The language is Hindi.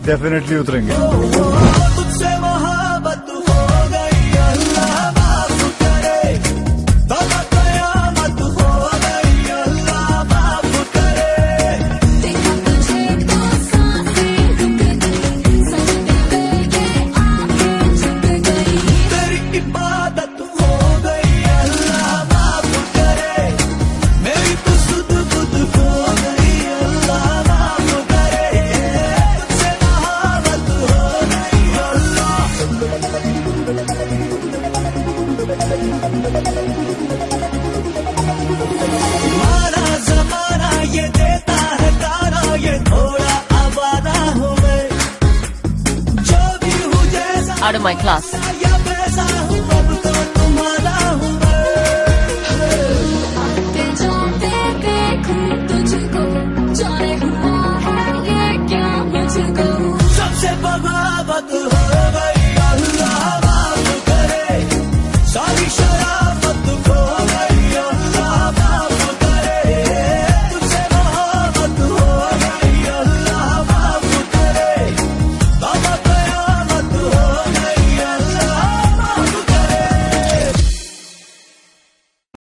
डेफिनेटली उतरेंगे। तुझसे मोहब्बत हो गई, अल्लाह माफ करे, बाबा कयामत हो गई, अल्लाह माफ करे। देखा तुझे तो सांसें रुक गई, सजदे पे ये आंखें झुक गई। तेरी इबादत हो गई, अल्लाह माफ करे, मेरी तो सुध बुध हो गई, अल्लाह माफ करे। तुझसे मोहब्बत हो गई, अल्लाह। मारा जमाना ये देता है तारा, ये थोड़ा आवारा हूँ मैं, जो भी हूँ जैसा Out of my class. या वैसा हूँ, अब तो तुम्हारा हूँ मैं। आते जाते देखूं तुझको, जाने हुआ है ये क्या मुझको। सबसे बगावत